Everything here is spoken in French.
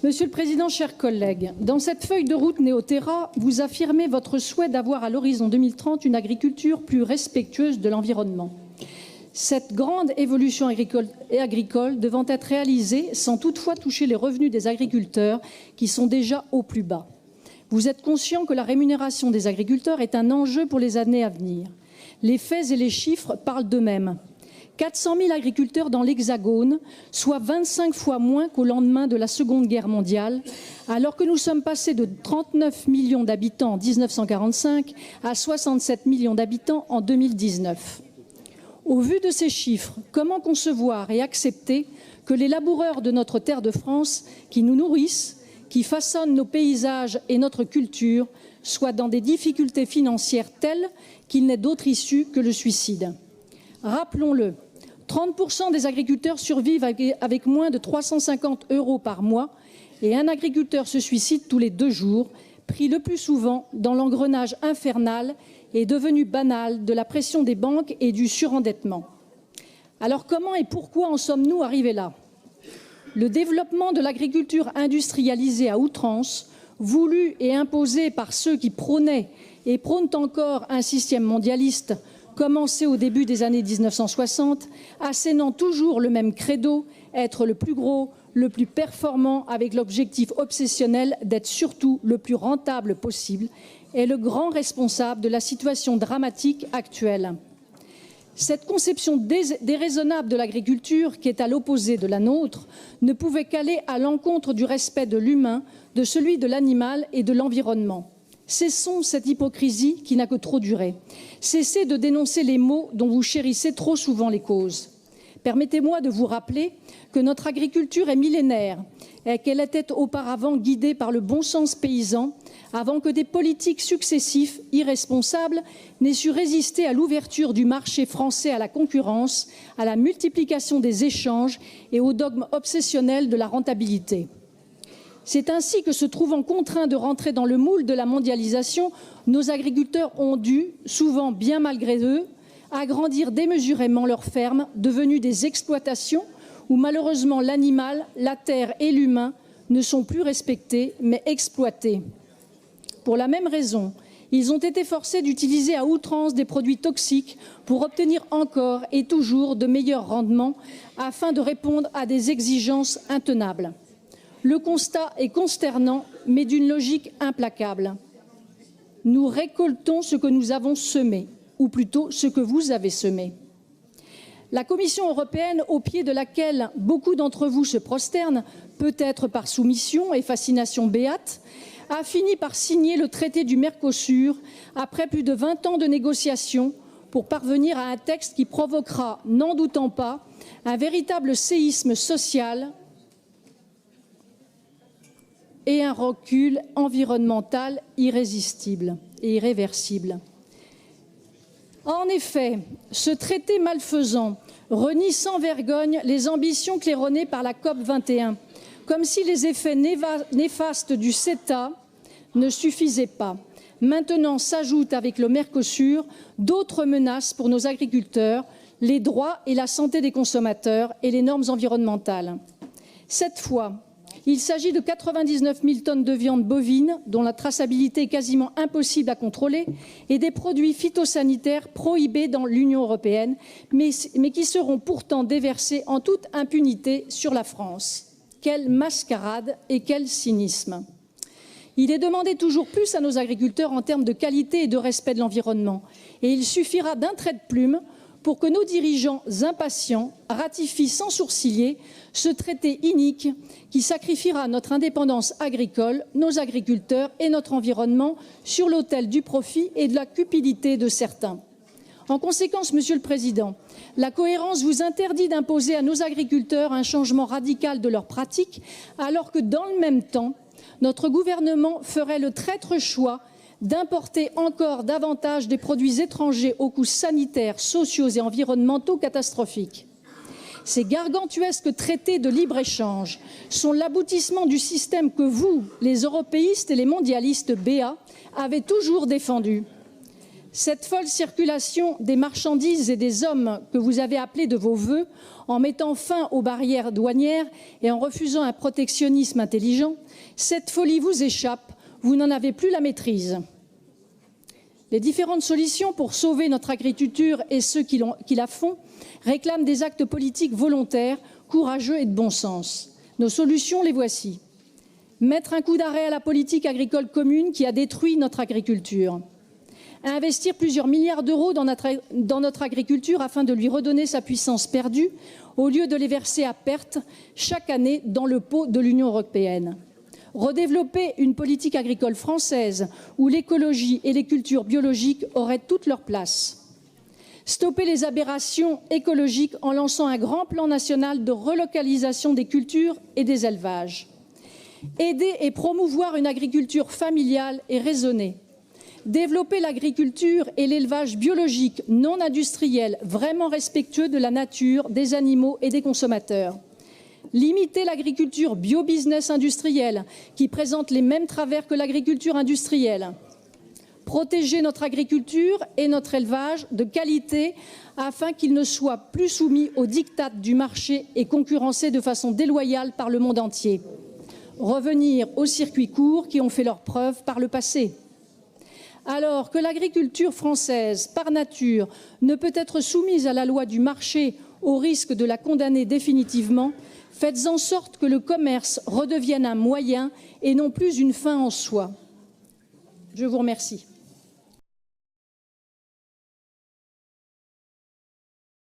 Monsieur le Président, chers collègues, dans cette feuille de route Néo-Terra, vous affirmez votre souhait d'avoir à l'horizon 2030 une agriculture plus respectueuse de l'environnement. Cette grande évolution agricole devant être réalisée sans toutefois toucher les revenus des agriculteurs qui sont déjà au plus bas. Vous êtes conscient que la rémunération des agriculteurs est un enjeu pour les années à venir. Les faits et les chiffres parlent d'eux-mêmes. 400 000 agriculteurs dans l'Hexagone, soit 25 fois moins qu'au lendemain de la Seconde Guerre mondiale, alors que nous sommes passés de 39 millions d'habitants en 1945 à 67 millions d'habitants en 2019. Au vu de ces chiffres, comment concevoir et accepter que les laboureurs de notre terre de France, qui nous nourrissent, qui façonnent nos paysages et notre culture, soient dans des difficultés financières telles qu'il n'est d'autre issue que le suicide? Rappelons-le, 30% des agriculteurs survivent avec moins de 350 € par mois et un agriculteur se suicide tous les 2 jours, pris le plus souvent dans l'engrenage infernal et devenu banal de la pression des banques et du surendettement. Alors comment et pourquoi en sommes-nous arrivés là? Le développement de l'agriculture industrialisée à outrance, voulu et imposé par ceux qui prônaient et prônent encore un système mondialiste commencé au début des années 1960, assénant toujours le même credo, être le plus gros, le plus performant, avec l'objectif obsessionnel d'être surtout le plus rentable possible, est le grand responsable de la situation dramatique actuelle. Cette conception déraisonnable de l'agriculture, qui est à l'opposé de la nôtre, ne pouvait qu'aller à l'encontre du respect de l'humain, de celui de l'animal et de l'environnement. Cessons cette hypocrisie qui n'a que trop duré. Cessez de dénoncer les maux dont vous chérissez trop souvent les causes. Permettez-moi de vous rappeler que notre agriculture est millénaire et qu'elle était auparavant guidée par le bon sens paysan avant que des politiques successifs irresponsables n'aient su résister à l'ouverture du marché français à la concurrence, à la multiplication des échanges et au dogme obsessionnel de la rentabilité. C'est ainsi que, se trouvant contraints de rentrer dans le moule de la mondialisation, nos agriculteurs ont dû, souvent bien malgré eux, agrandir démesurément leurs fermes, devenues des exploitations où malheureusement l'animal, la terre et l'humain ne sont plus respectés mais exploités. Pour la même raison, ils ont été forcés d'utiliser à outrance des produits toxiques pour obtenir encore et toujours de meilleurs rendements afin de répondre à des exigences intenables. Le constat est consternant, mais d'une logique implacable. Nous récoltons ce que nous avons semé, ou plutôt ce que vous avez semé. La Commission européenne, au pied de laquelle beaucoup d'entre vous se prosternent, peut-être par soumission et fascination béate, a fini par signer le traité du Mercosur après plus de 20 ans de négociations pour parvenir à un texte qui provoquera, n'en doutant pas, un véritable séisme social et un recul environnemental irrésistible et irréversible. En effet, ce traité malfaisant renie sans vergogne les ambitions claironnées par la COP 21, comme si les effets néfastes du CETA ne suffisaient pas. Maintenant s'ajoutent avec le Mercosur d'autres menaces pour nos agriculteurs, les droits et la santé des consommateurs et les normes environnementales. Cette fois, il s'agit de 99 000 tonnes de viande bovine, dont la traçabilité est quasiment impossible à contrôler, et des produits phytosanitaires prohibés dans l'Union européenne, mais qui seront pourtant déversés en toute impunité sur la France. Quelle mascarade et quel cynisme! Il est demandé toujours plus à nos agriculteurs en termes de qualité et de respect de l'environnement. Et il suffira d'un trait de plume pour que nos dirigeants impatients ratifient sans sourciller ce traité inique qui sacrifiera notre indépendance agricole, nos agriculteurs et notre environnement sur l'autel du profit et de la cupidité de certains. En conséquence, Monsieur le Président, la cohérence vous interdit d'imposer à nos agriculteurs un changement radical de leurs pratiques, alors que dans le même temps, notre gouvernement ferait le traître choix d'importer encore davantage des produits étrangers aux coûts sanitaires, sociaux et environnementaux catastrophiques. Ces gargantuesques traités de libre-échange sont l'aboutissement du système que vous, les européistes et les mondialistes béats, avez toujours défendu. Cette folle circulation des marchandises et des hommes que vous avez appelés de vos vœux, en mettant fin aux barrières douanières et en refusant un protectionnisme intelligent, cette folie vous échappe, vous n'en avez plus la maîtrise. Les différentes solutions pour sauver notre agriculture et ceux qui la font réclament des actes politiques volontaires, courageux et de bon sens. Nos solutions, les voici. Mettre un coup d'arrêt à la politique agricole commune qui a détruit notre agriculture. Investir plusieurs milliards d'euros dans notre agriculture afin de lui redonner sa puissance perdue, au lieu de les verser à perte chaque année dans le pot de l'Union européenne. Redévelopper une politique agricole française où l'écologie et les cultures biologiques auraient toute leur place. Stopper les aberrations écologiques en lançant un grand plan national de relocalisation des cultures et des élevages. Aider et promouvoir une agriculture familiale et raisonnée. Développer l'agriculture et l'élevage biologique non industriel, vraiment respectueux de la nature, des animaux et des consommateurs. Limiter l'agriculture bio-business industrielle qui présente les mêmes travers que l'agriculture industrielle. Protéger notre agriculture et notre élevage de qualité afin qu'ils ne soient plus soumis aux diktats du marché et concurrencés de façon déloyale par le monde entier. Revenir aux circuits courts qui ont fait leurs preuves par le passé. Alors que l'agriculture française, par nature, ne peut être soumise à la loi du marché au risque de la condamner définitivement, faites en sorte que le commerce redevienne un moyen et non plus une fin en soi. Je vous remercie.